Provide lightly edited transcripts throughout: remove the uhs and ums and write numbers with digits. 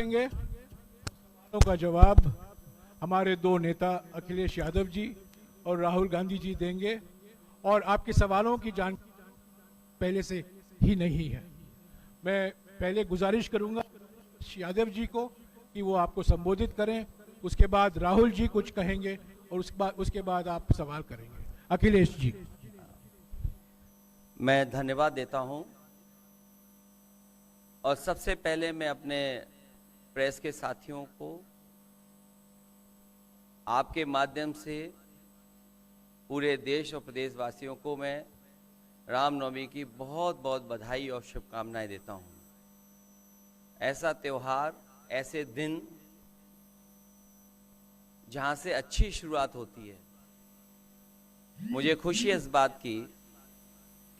पूछेंगे, सवालों का जवाब हमारे दो नेता अखिलेश यादव जी और राहुल गांधी जी देंगे। और आपके सवालों की जानकारी पहले से ही नहीं है। मैं पहले गुजारिश करूंगा यादव जी को कि वो आपको संबोधित करें, उसके बाद राहुल जी कुछ कहेंगे और उसके बाद आप सवाल करेंगे। अखिलेश जी। मैं धन्यवाद देता हूं और सबसे पहले मैं अपने प्रेस के साथियों को आपके माध्यम से पूरे देश और प्रदेशवासियों को मैं रामनवमी की बहुत बहुत बधाई और शुभकामनाएं देता हूं। ऐसा त्यौहार, ऐसे दिन जहां से अच्छी शुरुआत होती है। मुझे खुशी है इस बात की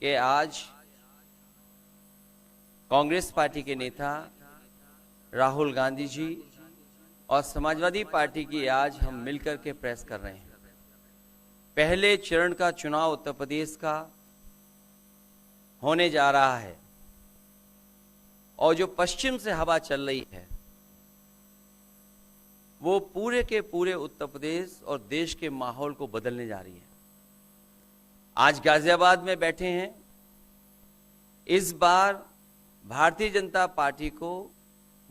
कि आज कांग्रेस पार्टी के नेता राहुल गांधी जी और समाजवादी पार्टी की आज हम मिलकर के प्रेस कर रहे हैं। पहले चरण का चुनाव उत्तर प्रदेश का होने जा रहा है और जो पश्चिम से हवा चल रही है वो पूरे के पूरे उत्तर प्रदेश और देश के माहौल को बदलने जा रही है। आज गाजियाबाद में बैठे हैं। इस बार भारतीय जनता पार्टी को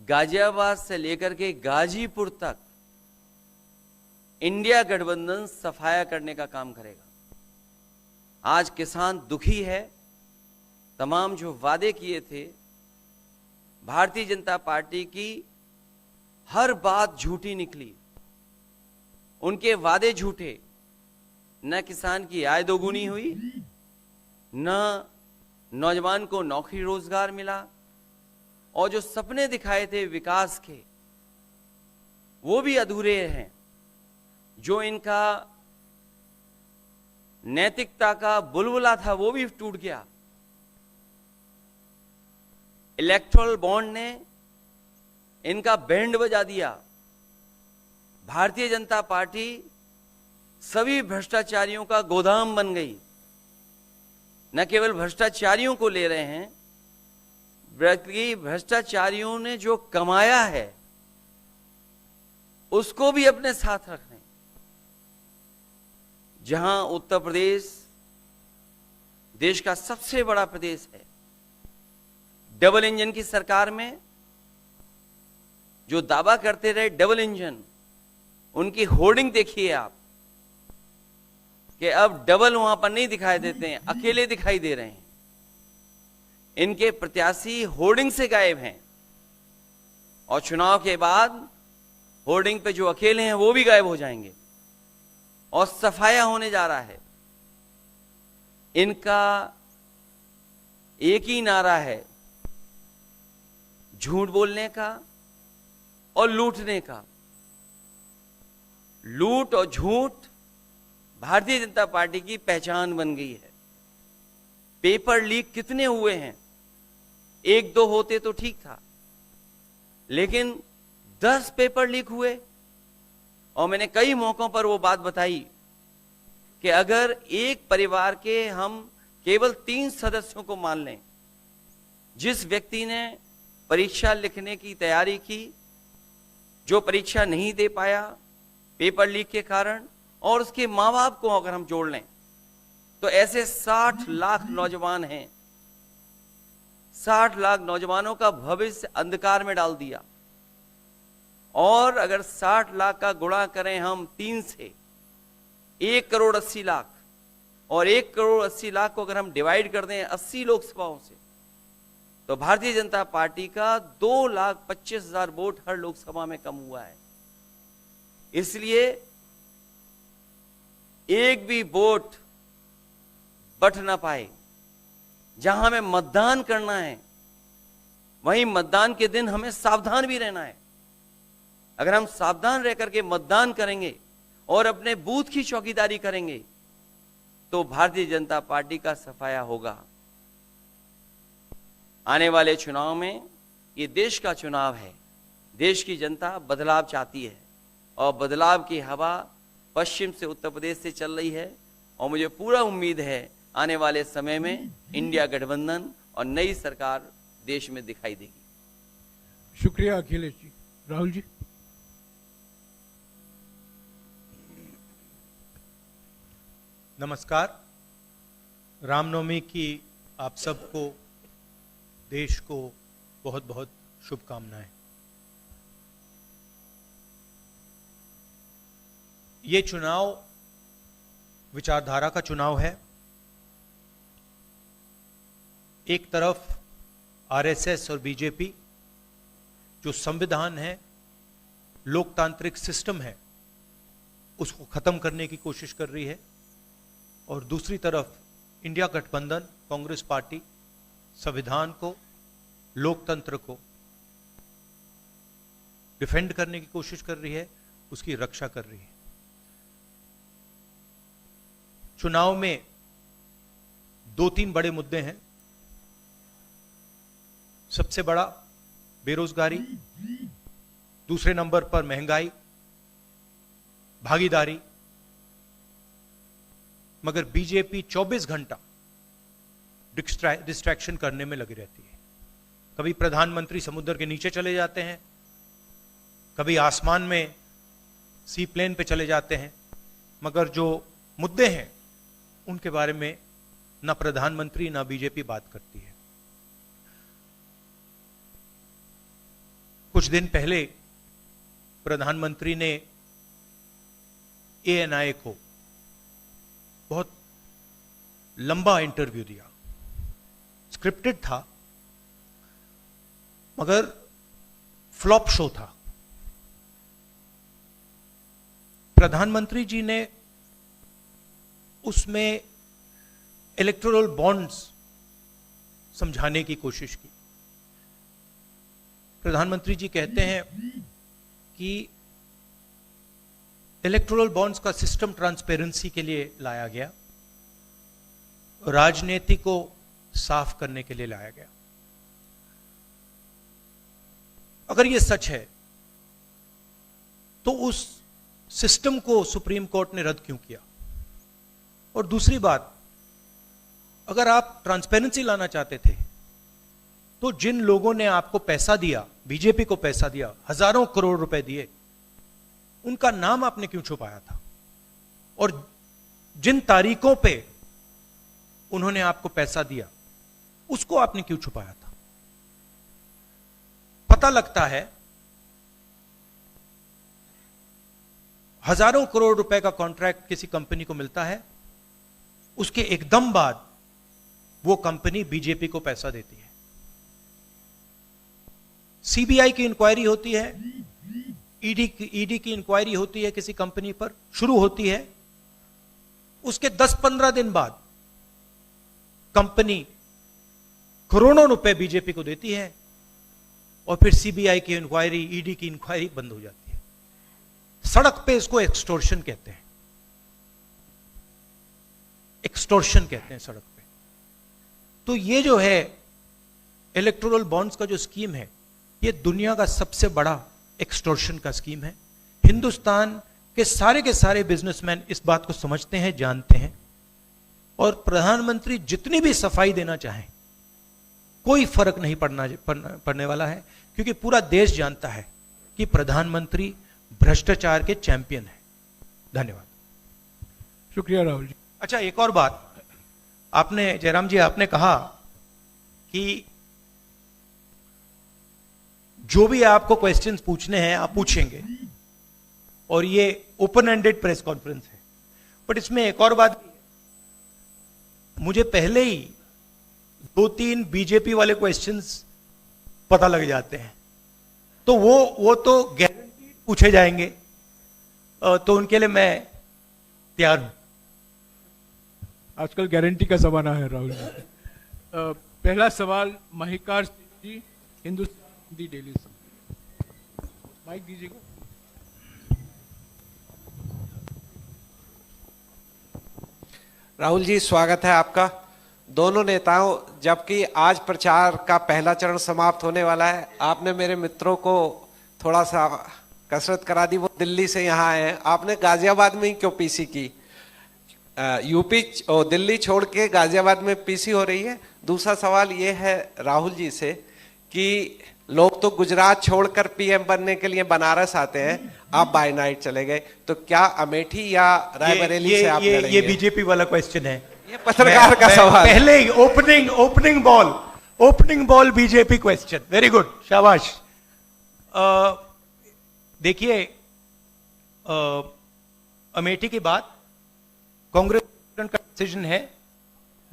गाजियाबाद से लेकर के गाजीपुर तक इंडिया गठबंधन सफाया करने का काम करेगा। आज किसान दुखी है। तमाम जो वादे किए थे, भारतीय जनता पार्टी की हर बात झूठी निकली। उनके वादे झूठे। न किसान की आय दोगुनी हुई, न नौजवान को नौकरी रोजगार मिला, और जो सपने दिखाए थे विकास के वो भी अधूरे हैं। जो इनका नैतिकता का बुलबुला था वो भी टूट गया। इलेक्टोरल बॉन्ड ने इनका बैंड बजा दिया। भारतीय जनता पार्टी सभी भ्रष्टाचारियों का गोदाम बन गई। न केवल भ्रष्टाचारियों को ले रहे हैं, बल्कि भ्रष्टाचारियों ने जो कमाया है उसको भी अपने साथ रख रहे हैं। जहां उत्तर प्रदेश देश का सबसे बड़ा प्रदेश है, डबल इंजन की सरकार में जो दावा करते रहे डबल इंजन, उनकी होर्डिंग देखिए आप कि अब डबल वहां पर नहीं दिखाई देते हैं, अकेले दिखाई दे रहे हैं। इनके प्रत्याशी होर्डिंग से गायब हैं और चुनाव के बाद होर्डिंग पे जो अकेले हैं वो भी गायब हो जाएंगे और सफाया होने जा रहा है। इनका एक ही नारा है, झूठ बोलने का और लूटने का। लूट और झूठ भारतीय जनता पार्टी की पहचान बन गई है। पेपर लीक कितने हुए हैं? एक दो होते तो ठीक था, लेकिन 10 पेपर लीक हुए। और मैंने कई मौकों पर वो बात बताई कि अगर एक परिवार के हम केवल 3 सदस्यों को मान लें, जिस व्यक्ति ने परीक्षा लिखने की तैयारी की, जो परीक्षा नहीं दे पाया पेपर लीक के कारण, और उसके मां बाप को अगर हम जोड़ लें तो ऐसे 60 लाख नौजवान हैं। 60 लाख नौजवानों का भविष्य अंधकार में डाल दिया। और अगर 60 लाख का गुणा करें हम 3 से, 1 करोड़ 80 लाख, और 1 करोड़ 80 लाख को अगर हम डिवाइड कर दें 80 लोकसभाओं से, तो भारतीय जनता पार्टी का 2,25,000 वोट हर लोकसभा में कम हुआ है। इसलिए एक भी वोट बट ना पाए। जहां हमें मतदान करना है वहीं मतदान के दिन हमें सावधान भी रहना है। अगर हम सावधान रह करके मतदान करेंगे और अपने बूथ की चौकीदारी करेंगे तो भारतीय जनता पार्टी का सफाया होगा। आने वाले चुनाव में, ये देश का चुनाव है, देश की जनता बदलाव चाहती है और बदलाव की हवा पश्चिम से उत्तर प्रदेश से चल रही है। और मुझे पूरा उम्मीद है आने वाले समय में इंडिया गठबंधन और नई सरकार देश में दिखाई देगी। शुक्रिया अखिलेश जी। राहुल जी। नमस्कार। रामनवमी की आप सबको, देश को बहुत बहुत शुभकामनाएं। ये चुनाव विचारधारा का चुनाव है। एक तरफ आरएसएस और बीजेपी जो संविधान है, लोकतांत्रिक सिस्टम है, उसको खत्म करने की कोशिश कर रही है, और दूसरी तरफ इंडिया गठबंधन कांग्रेस पार्टी संविधान को, लोकतंत्र को डिफेंड करने की कोशिश कर रही है, उसकी रक्षा कर रही है। चुनाव में 2-3 बड़े मुद्दे हैं। सबसे बड़ा बेरोजगारी, दूसरे नंबर पर महंगाई, भागीदारी। मगर बीजेपी 24 घंटा डिस्ट्रैक्शन करने में लगी रहती है। कभी प्रधानमंत्री समुद्र के नीचे चले जाते हैं, कभी आसमान में सी प्लेन पे चले जाते हैं, मगर जो मुद्दे हैं उनके बारे में ना प्रधानमंत्री ना बीजेपी बात करती है। कुछ दिन पहले प्रधानमंत्री ने एएनआई को बहुत लंबा इंटरव्यू दिया। स्क्रिप्टेड था, मगर फ्लॉप शो था। प्रधानमंत्री जी ने उसमें इलेक्टोरल बॉन्ड्स समझाने की कोशिश की। प्रधानमंत्री जी कहते हैं कि इलेक्टोरल बॉन्ड्स का सिस्टम ट्रांसपेरेंसी के लिए लाया गया, राजनीति को साफ करने के लिए लाया गया। अगर यह सच है तो उस सिस्टम को सुप्रीम कोर्ट ने रद्द क्यों किया? और दूसरी बात, अगर आप ट्रांसपेरेंसी लाना चाहते थे तो जिन लोगों ने आपको पैसा दिया, बीजेपी को पैसा दिया, हजारों करोड़ रुपए दिए, उनका नाम आपने क्यों छुपाया था? और जिन तारीखों पे उन्होंने आपको पैसा दिया, उसको आपने क्यों छुपाया था? पता लगता है हजारों करोड़ रुपए का कॉन्ट्रैक्ट किसी कंपनी को मिलता है, उसके एकदम बाद वो कंपनी बीजेपी को पैसा देती है। सीबीआई की इंक्वायरी होती है, ईडी की इंक्वायरी होती है किसी कंपनी पर, शुरू होती है। उसके 10-15 दिन बाद कंपनी करोड़ों रुपए बीजेपी को देती है, और फिर सीबीआई की इंक्वायरी, ईडी की इंक्वायरी बंद हो जाती है। सड़क पे इसको एक्सटोर्शन कहते हैं। एक्सटोर्शन कहते हैं सड़क पे। तो ये जो है इलेक्टोरल बॉन्ड्स का जो स्कीम है, ये दुनिया का सबसे बड़ा एक्सटोर्शन का स्कीम है। हिंदुस्तान के सारे बिजनेसमैन इस बात को समझते हैं, जानते हैं, और प्रधानमंत्री जितनी भी सफाई देना चाहें कोई फर्क नहीं पड़ने वाला है, क्योंकि पूरा देश जानता है कि प्रधानमंत्री भ्रष्टाचार के चैंपियन है। धन्यवाद। शुक्रिया राहुल जी। अच्छा, एक और बात, आपने जयराम जी आपने कहा कि जो भी आपको क्वेश्चंस पूछने हैं आप पूछेंगे, और ये ओपन एंडेड प्रेस कॉन्फ्रेंस है। बट इसमें एक और बात भी है, मुझे पहले ही 2-3 बीजेपी वाले क्वेश्चंस पता लग जाते हैं, तो वो तो गारंटी पूछे जाएंगे, तो उनके लिए मैं तैयार हूं। आजकल गारंटी का जमाना है राहुल जी। पहला सवाल महिकार जी, हिंदुस्तान हिंदी डेली से। माइक दीजिएगा। राहुल जी, स्वागत है आपका। दोनों नेताओं, जबकि आज प्रचार का पहला चरण समाप्त होने वाला है, आपने मेरे मित्रों को थोड़ा सा कसरत करा दी। वो दिल्ली से यहाँ आए हैं, आपने गाजियाबाद में ही क्यों पीसी की? यूपी और दिल्ली छोड़ के गाजियाबाद में पीसी हो रही है। दूसरा सवाल ये है राहुल जी से कि लोग तो गुजरात छोड़कर पीएम बनने के लिए बनारस आते हैं, आप बाय नाइट चले गए, तो क्या अमेठी या रायबरेली से आप लड़ेंगे? ये बीजेपी वाला क्वेश्चन है, ये पत्रकार का सवाल। पहले ही opening ball BJP question, very good, शाबाश। देखिए, अमेठी के बाद कांग्रेस का डिसीजन है,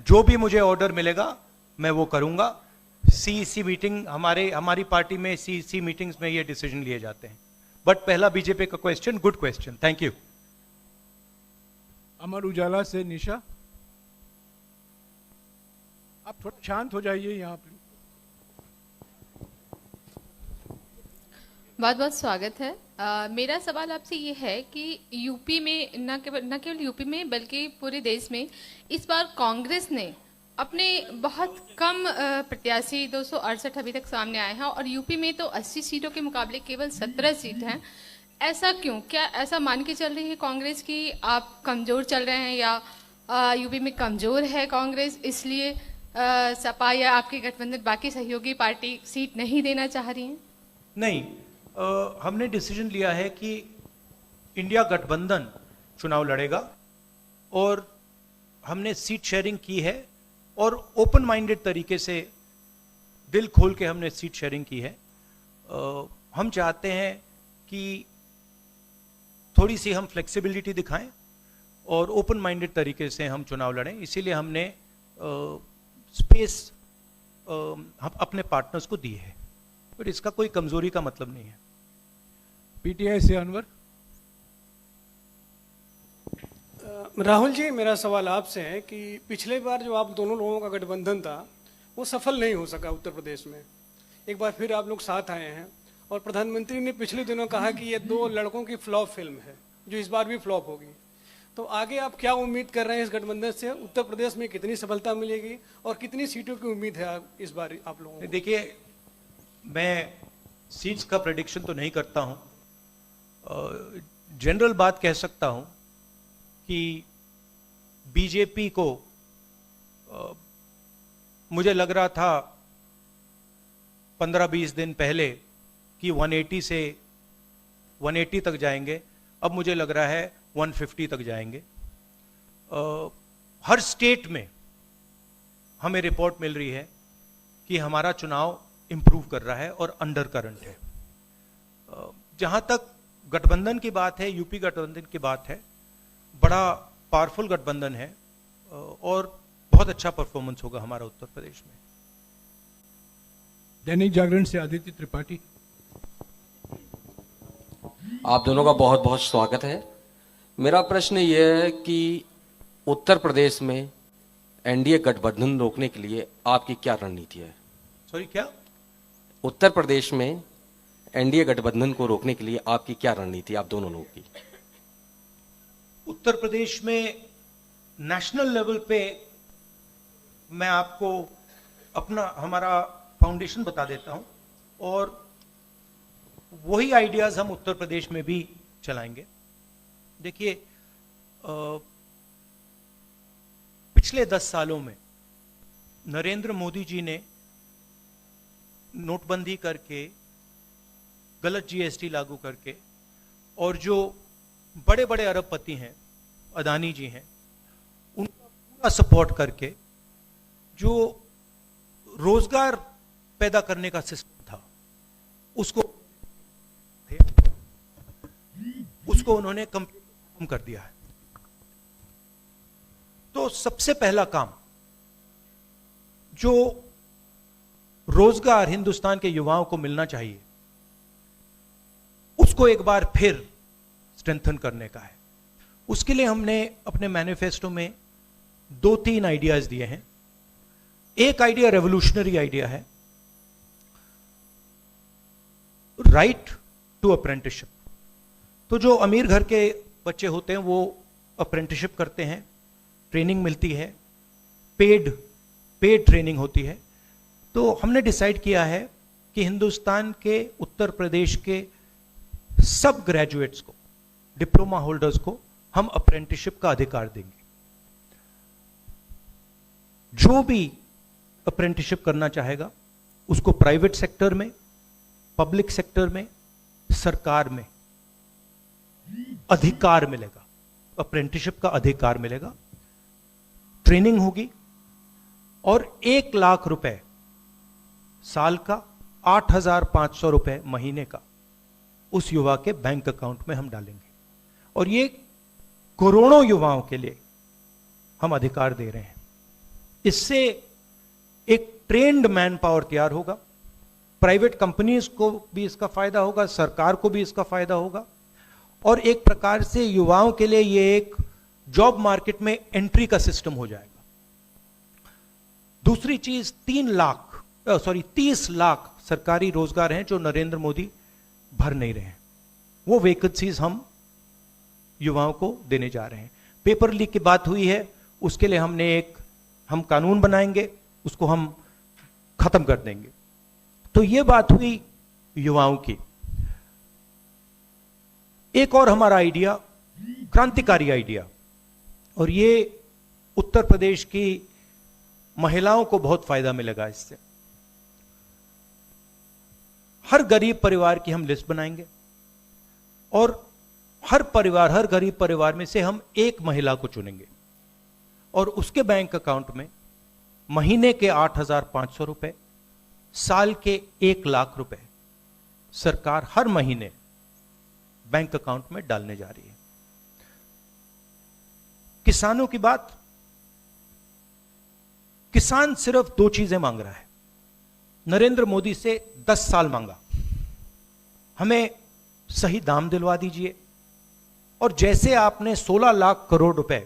जो भी मुझे ऑर्डर मिलेगा मैं वो करूंगा। सीईसी मीटिंग, हमारी पार्टी में सीईसी मीटिंग्स में ये डिसीजन लिए जाते हैं। बट पहला बीजेपी का question, good question, thank you. Amar Ujala से निशा, आप थोड़ा शांत हो जाइए यहाँ पे। बहुत बहुत स्वागत है। मेरा सवाल आपसे ये है कि यूपी में न केवल यूपी में बल्कि पूरे देश में इस बार कांग्रेस ने अपने बहुत कम प्रत्याशी 268 अभी तक सामने आए हैं और यूपी में तो 80 सीटों के मुकाबले केवल 17 सीट हैं। ऐसा क्यों? क्या ऐसा मान के चल रही है कांग्रेस कि आप कमजोर चल रहे हैं, या यूपी में कमजोर है कांग्रेस इसलिए सपा या आपकी गठबंधन बाकी सहयोगी पार्टी सीट नहीं देना चाह रही है? नहीं, हमने डिसीजन लिया है कि इंडिया गठबंधन चुनाव लड़ेगा और हमने सीट शेयरिंग की है और ओपन माइंडेड तरीके से, दिल खोल के हमने सीट शेयरिंग की है। हम चाहते हैं कि थोड़ी सी हम फ्लेक्सिबिलिटी दिखाएं और ओपन माइंडेड तरीके से हम चुनाव लड़ें, इसीलिए हमने स्पेस अपने पार्टनर्स को दी है, बट इसका कोई कमजोरी का मतलब नहीं है। पीटीआई से अनवर। राहुल जी, मेरा सवाल आपसे है कि पिछले बार जो आप दोनों लोगों का गठबंधन था वो सफल नहीं हो सका उत्तर प्रदेश में। एक बार फिर आप लोग साथ आए हैं और प्रधानमंत्री ने पिछले दिनों कहा कि ये दो लड़कों की फ्लॉप फिल्म है जो इस बार भी फ्लॉप होगी। तो आगे आप क्या उम्मीद कर रहे हैं इस गठबंधन से? उत्तर प्रदेश में कितनी सफलता मिलेगी और कितनी सीटों की उम्मीद है इस बार आप लोगों को? देखिए, मैं सीट्स का प्रेडिक्शन तो नहीं करता हूं, जनरल बात कह सकता हूं कि बीजेपी को मुझे लग रहा था 15-20 दिन पहले कि 180 से 180 तक जाएंगे, अब मुझे लग रहा है 150 तक जाएंगे। हर स्टेट में हमें रिपोर्ट मिल रही है कि हमारा चुनाव इंप्रूव कर रहा है और अंडर करंट है। जहां तक गठबंधन की बात है, यूपी गठबंधन की बात है, बड़ा पावरफुल गठबंधन है और बहुत अच्छा परफॉर्मेंस होगा हमारा उत्तर प्रदेश में। दैनिक जागरण से आदित्य त्रिपाठी। आप दोनों का बहुत बहुत स्वागत है। मेरा प्रश्न यह है कि उत्तर प्रदेश में एनडीए गठबंधन रोकने के लिए आपकी क्या रणनीति है? सॉरी, क्या? उत्तर प्रदेश में एनडीए गठबंधन को रोकने के लिए आपकी क्या रणनीति आप दोनों लोगों की? उत्तर प्रदेश में नेशनल लेवल पे मैं आपको हमारा फाउंडेशन बता देता हूं और वही आइडियाज हम उत्तर प्रदेश में भी चलाएंगे। देखिए, पिछले 10 सालों में नरेंद्र मोदी जी ने नोटबंदी करके, गलत जीएसटी लागू करके, और जो बड़े बड़े अरबपति हैं, अदानी जी हैं, उनका पूरा सपोर्ट करके जो रोजगार पैदा करने का सिस्टम था उसको उन्होंने कम कर दिया है। तो सबसे पहला काम जो रोजगार हिंदुस्तान के युवाओं को मिलना चाहिए उसको एक बार फिर स्ट्रेंथन करने का है। उसके लिए हमने अपने मैनिफेस्टो में 2-3 आइडियाज दिए हैं। एक आइडिया रेवोल्यूशनरी आइडिया है, राइट टू अप्रेंटिसशिप। तो जो अमीर घर के बच्चे होते हैं वो अप्रेंटिसशिप करते हैं, ट्रेनिंग मिलती है, पेड ट्रेनिंग होती है। तो हमने डिसाइड किया है कि हिंदुस्तान के उत्तर प्रदेश के सब ग्रेजुएट्स को, डिप्लोमा होल्डर्स को हम अप्रेंटिसशिप का अधिकार देंगे। जो भी अप्रेंटिसशिप करना चाहेगा उसको प्राइवेट सेक्टर में, पब्लिक सेक्टर में, सरकार में अधिकार मिलेगा, अप्रेंटिसशिप का अधिकार मिलेगा, ट्रेनिंग होगी और 1 लाख रुपए साल का, 8,500 रुपए महीने का उस युवा के बैंक अकाउंट में हम डालेंगे। और ये करोड़ों युवाओं के लिए हम अधिकार दे रहे हैं। इससे एक ट्रेन्ड मैन पावर तैयार होगा, प्राइवेट कंपनीज को भी इसका फायदा होगा, सरकार को भी इसका फायदा होगा, और एक प्रकार से युवाओं के लिए ये एक जॉब मार्केट में एंट्री का सिस्टम हो जाएगा। दूसरी चीज 30 लाख सरकारी रोजगार हैं जो नरेंद्र मोदी भर नहीं रहे हैं, वो वैकेंसीज हम युवाओं को देने जा रहे हैं। पेपर लीक की बात हुई है, उसके लिए हम कानून बनाएंगे, उसको हम खत्म कर देंगे। तो ये बात हुई युवाओं की। एक और हमारा आइडिया, क्रांतिकारी आइडिया, और ये उत्तर प्रदेश की महिलाओं को बहुत फायदा मिलेगा इससे। हर गरीब परिवार की हम लिस्ट बनाएंगे और हर गरीब परिवार में से हम एक महिला को चुनेंगे और उसके बैंक अकाउंट में महीने के 8,500 रुपए, साल के 1 लाख रुपए सरकार हर महीने बैंक अकाउंट में डालने जा रही है। किसानों की बात, किसान सिर्फ 2 चीजें मांग रहा है। नरेंद्र मोदी से 10 साल मांगा, हमें सही दाम दिलवा दीजिए, और जैसे आपने 16 लाख करोड़ रुपए,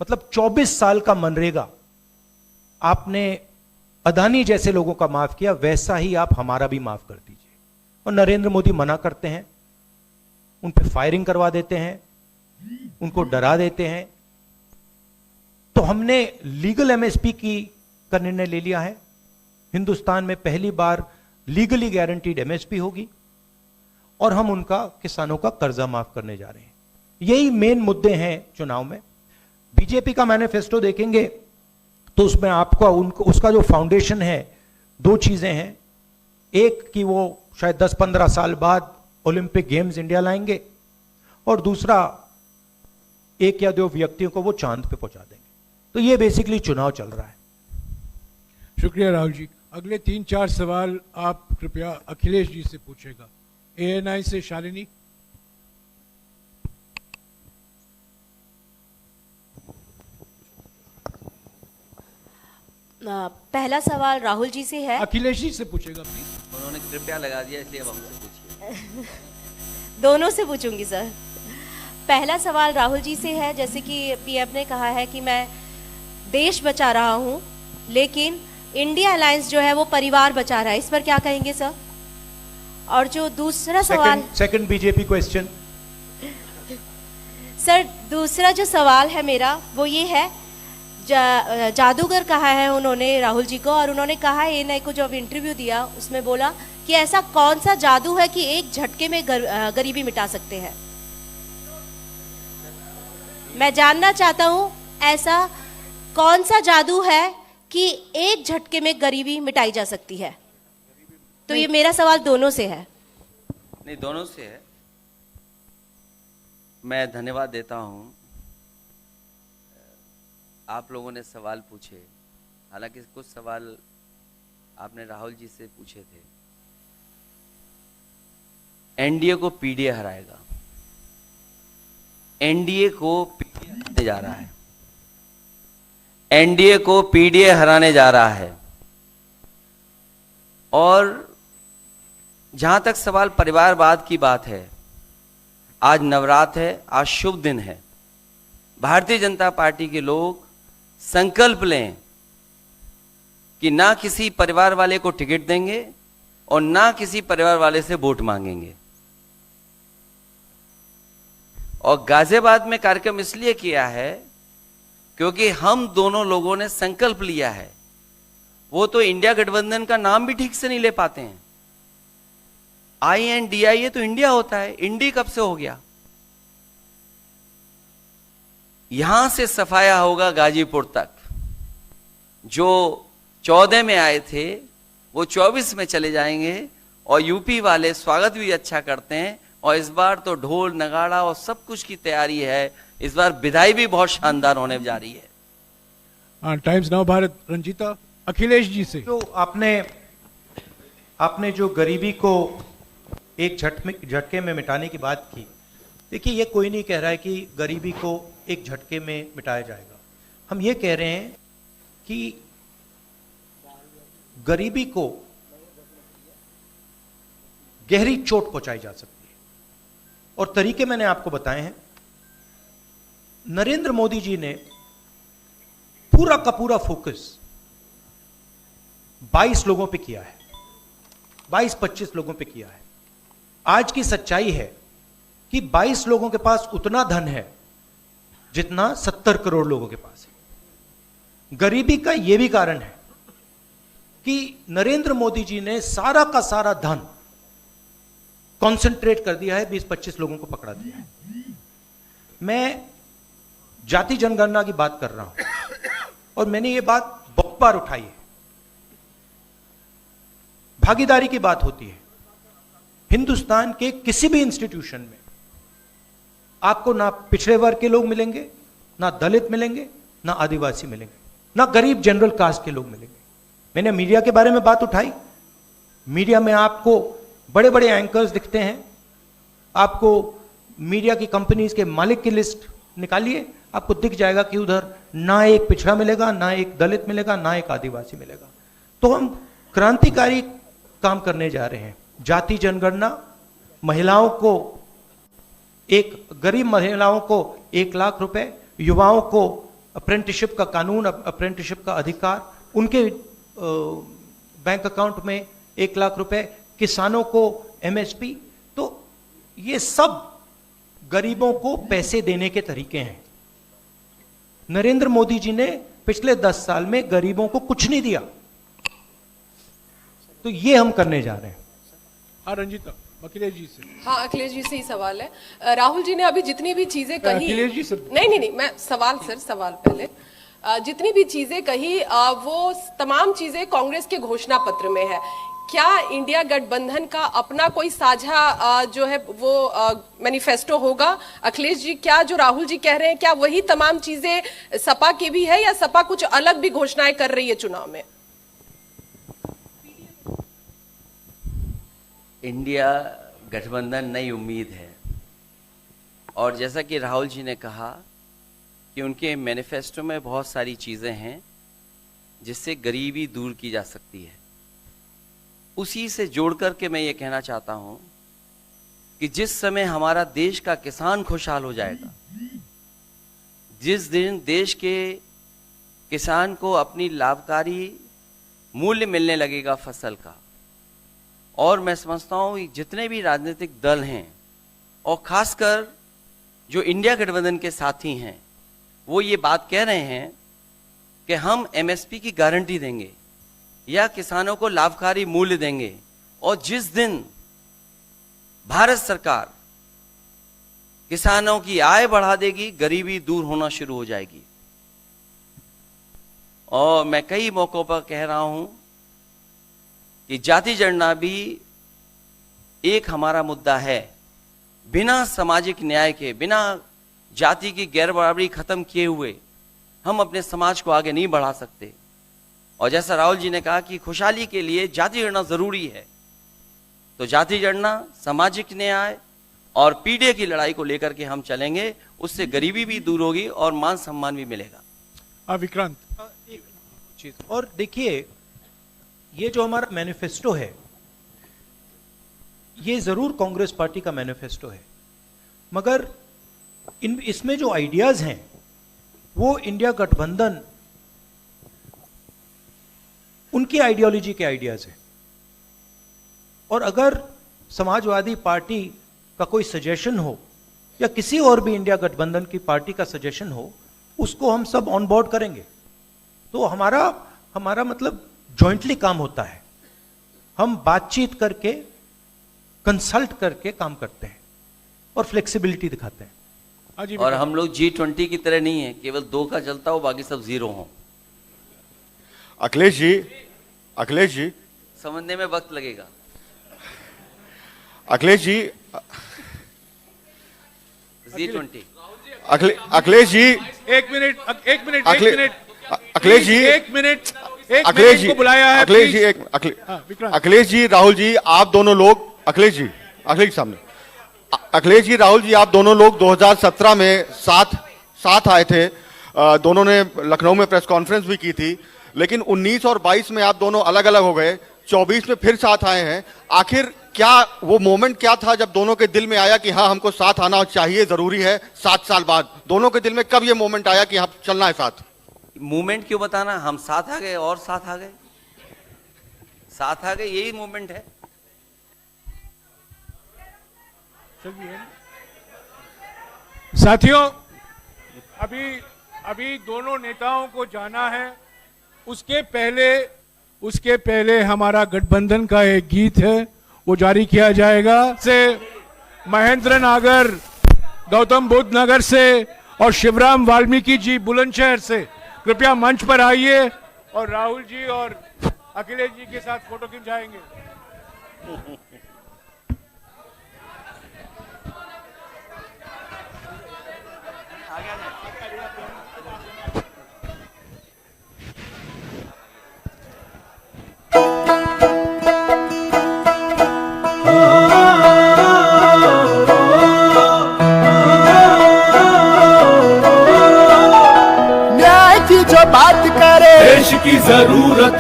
मतलब 24 साल का मनरेगा आपने अदानी जैसे लोगों का माफ किया, वैसा ही आप हमारा भी माफ कर दीजिए। और नरेंद्र मोदी मना करते हैं, उन पे फायरिंग करवा देते हैं, उनको डरा देते हैं। तो हमने लीगल एमएसपी का निर्णय ले लिया है। हिंदुस्तान में पहली बार लीगली गारंटीड एमएसपी होगी और हम उनका, किसानों का कर्जा माफ करने जा रहे हैं। यही मेन मुद्दे हैं चुनाव में। बीजेपी का मैनिफेस्टो देखेंगे तो उसमें आपका उसका जो फाउंडेशन है, 2 चीजें हैं। एक कि वो शायद 10-15 साल बाद ओलंपिक गेम्स इंडिया लाएंगे, और दूसरा 1 या 2 व्यक्तियों को वो चांद पे पहुंचा देंगे। तो ये बेसिकली चुनाव चल रहा है। शुक्रिया राहुल जी। अगले 3-4 सवाल आप कृपया अखिलेश जी से पूछेगा। ANI से शालिनी। पहला सवाल राहुल जी से है। अखिलेश जी से पूछेगा प्लीज। उन्होंने कृपया लगा दिया, इसलिए अब हमसे पूछिए। दोनों से पूछूंगी सर। पहला सवाल राहुल जी से है, जैसे कि पीएम ने कहा है कि मैं देश बचा रहा हूं, लेकिन इंडिया अलायंस जो है वो परिवार बचा रहा है, इस पर क्या कहेंगे सर? और जो दूसरा सवाल, सेकंड बीजेपी क्वेश्चन। सर दूसरा जो सवाल है मेरा वो ये है, जादूगर कहा है उन्होंने राहुल जी को, और उन्होंने कहा है एएनआई को जब इंटरव्यू दिया उसमें बोला कि ऐसा कौन सा जादू है कि एक झटके में गरीबी मिटा सकते हैं। मैं जानना चाहता हूं ऐसा कौन सा जादू है कि एक झटके में गरीबी मिटाई जा सकती है। तो ये मेरा सवाल दोनों से है। नहीं, दोनों से है। मैं धन्यवाद देता हूं, आप लोगों ने सवाल पूछे। हालांकि कुछ सवाल आपने राहुल जी से पूछे थे। एनडीए को पीडीए हराएगा, एनडीए को पीडीए हराने जा रहा है, एनडीए को पीडीए हराने जा रहा है। और जहां तक सवाल परिवारवाद की बात है, आज नवरात्र है, आज शुभ दिन है। भारतीय जनता पार्टी के लोग संकल्प लें कि ना किसी परिवार वाले को टिकट देंगे और ना किसी परिवार वाले से वोट मांगेंगे। और गाजियाबाद में कार्यक्रम इसलिए किया है क्योंकि हम दोनों लोगों ने संकल्प लिया है। वो तो इंडिया गठबंधन का नाम भी ठीक से नहीं ले पाते हैं। INDI ये तो इंडिया होता है, इंडी कब से हो गया? यहां से सफाया होगा गाजीपुर तक। जो 14 में आए थे वो 24 में चले जाएंगे और यूपी वाले स्वागत भी अच्छा करते हैं। और इस बार तो ढोल नगाड़ा और सब कुछ की तैयारी है। इस बार विदाई भी बहुत शानदार होने जा रही है। टाइम्स नाउ भारत, रंजीता अखिलेश जी से। जो आपने जो गरीबी को एक झटके में मिटाने की बात की, देखिए ये कोई नहीं कह रहा है कि गरीबी को एक झटके में मिटाया जाएगा। हम ये कह रहे हैं कि गरीबी को गहरी चोट पहुंचाई जा सकती है और तरीके मैंने आपको बताए हैं। नरेंद्र मोदी जी ने पूरा का पूरा फोकस 22 लोगों पे किया है, 22-25 लोगों पे किया है। आज की सच्चाई है कि 22 लोगों के पास उतना धन है जितना 70 करोड़ लोगों के पास है। गरीबी का यह भी कारण है कि नरेंद्र मोदी जी ने सारा का सारा धन कॉन्सेंट्रेट कर दिया है, 20-25 लोगों को पकड़ा दिया है। मैं जाति जनगणना की बात कर रहा हूं और मैंने ये बात बहुत बार उठाई है। भागीदारी की बात होती है। हिंदुस्तान के किसी भी इंस्टीट्यूशन में आपको ना पिछड़े वर्ग के लोग मिलेंगे, ना दलित मिलेंगे, ना आदिवासी मिलेंगे, ना गरीब जनरल कास्ट के लोग मिलेंगे। मैंने मीडिया के बारे में बात उठाई। मीडिया में आपको बड़े बड़े एंकर्स दिखते हैं। आपको मीडिया की कंपनीज के मालिक की लिस्ट निकालिए, आपको दिख जाएगा कि उधर ना एक पिछड़ा मिलेगा, ना एक दलित मिलेगा, ना एक आदिवासी मिलेगा। तो हम क्रांतिकारी काम करने जा रहे हैं। जाति जनगणना, महिलाओं को गरीब महिलाओं को 1 लाख रुपए, युवाओं को अप्रेंटिसशिप का कानून, अप्रेंटिसशिप का अधिकार, उनके बैंक अकाउंट में 1 लाख रुपए, किसानों को एमएसपी। तो ये सब गरीबों को पैसे देने के तरीके हैं। नरेंद्र मोदी जी ने पिछले 10 साल में गरीबों को कुछ नहीं दिया, तो ये हम करने जा रहे हैं। हाँ रंजीता, अखिलेश जी से। हाँ, अखिलेश जी से ही सवाल है। राहुल जी ने अभी जितनी भी चीजें कही, अखिलेश जी से नहीं, मैं सवाल पहले जितनी भी चीजें कही वो तमाम चीजें कांग्रेस के घोषणा पत्र में है। क्या इंडिया गठबंधन का अपना कोई साझा जो है वो मैनिफेस्टो होगा? अखिलेश जी, क्या जो राहुल जी कह रहे हैं क्या वही तमाम चीजें सपा की भी है या सपा कुछ अलग भी घोषणाएं कर रही है चुनाव में? इंडिया गठबंधन नई उम्मीद है और जैसा कि राहुल जी ने कहा कि उनके मैनिफेस्टो में बहुत सारी चीजें हैं जिससे गरीबी दूर की जा सकती है। उसी से जोड़ करके मैं ये कहना चाहता हूं कि जिस समय हमारा देश का किसान खुशहाल हो जाएगा, जिस दिन देश के किसान को अपनी लाभकारी मूल्य मिलने लगेगा फसल का, और मैं समझता हूं जितने भी राजनीतिक दल हैं और खासकर जो इंडिया गठबंधन के साथी हैं वो ये बात कह रहे हैं कि हम एमएसपी की गारंटी देंगे या किसानों को लाभकारी मूल्य देंगे, और जिस दिन भारत सरकार किसानों की आय बढ़ा देगी, गरीबी दूर होना शुरू हो जाएगी। और मैं कई मौकों पर कह रहा हूं कि जाति जनगणना भी एक हमारा मुद्दा है। बिना सामाजिक न्याय के, बिना जाति की गैर बराबरी खत्म किए हुए हम अपने समाज को आगे नहीं बढ़ा सकते। और जैसा राहुल जी ने कहा कि खुशहाली के लिए जाति जनगणना जरूरी है, तो जाति जनगणना, सामाजिक न्याय और पीढ़ी की लड़ाई को लेकर के हम चलेंगे। उससे गरीबी भी दूर होगी और मान सम्मान भी मिलेगा। विक्रांत, एक चीज और देखिए, ये जो हमारा मैनिफेस्टो है ये जरूर कांग्रेस पार्टी का मैनिफेस्टो है, मगर इसमें जो आइडियाज हैं वो इंडिया गठबंधन उनकी आइडियोलॉजी के आइडियाज हैं। और अगर समाजवादी पार्टी का कोई सजेशन हो या किसी और भी इंडिया गठबंधन की पार्टी का सजेशन हो, उसको हम सब ऑन बोर्ड करेंगे। तो हमारा मतलब जॉइंटली काम होता है। हम बातचीत करके, कंसल्ट करके काम करते हैं और फ्लेक्सिबिलिटी दिखाते हैं। और हम लोग G20 की तरह नहीं है, केवल 2 का चलता हो, बाकी सब 0 हो। अखिलेश जी, समझने में वक्त लगेगा। अखिलेश जी, G20 अखिलेश जी, एक मिनट अखिलेश जी, अखिलेश जी को बुलाया है। अखिलेश जी, विक्रांत। अखिलेश जी, राहुल जी, आप दोनों लोग, अखिलेश जी सामने, अखिलेश जी, राहुल जी, आप दोनों लोग 2017 में साथ आए थे। दोनों ने लखनऊ में प्रेस कॉन्फ्रेंस भी की थी, लेकिन 19 और 22 में आप दोनों अलग अलग हो गए, 24 में फिर साथ आए हैं। आखिर क्या वो मोमेंट क्या था जब दोनों के दिल में आया कि हाँ हमको साथ आना चाहिए, जरूरी है? 7 साल बाद दोनों के दिल में कब ये मोमेंट आया कि हाँ चलना है साथ? मूवमेंट क्यों बताना, हम साथ आ गए और साथ आ गए, साथ आ गए, यही मूवमेंट है। साथियों, अभी दोनों नेताओं को जाना है। उसके पहले हमारा गठबंधन का एक गीत है, वो जारी किया जाएगा। से महेंद्र नागर गौतम बुद्ध नगर से और शिवराम वाल्मीकि जी बुलंदशहर से कृपया मंच पर आइए और राहुल जी और अखिलेश जी के साथ फोटो खिंचाएंगे। न्याय की जो बात करे, देश की जरूरत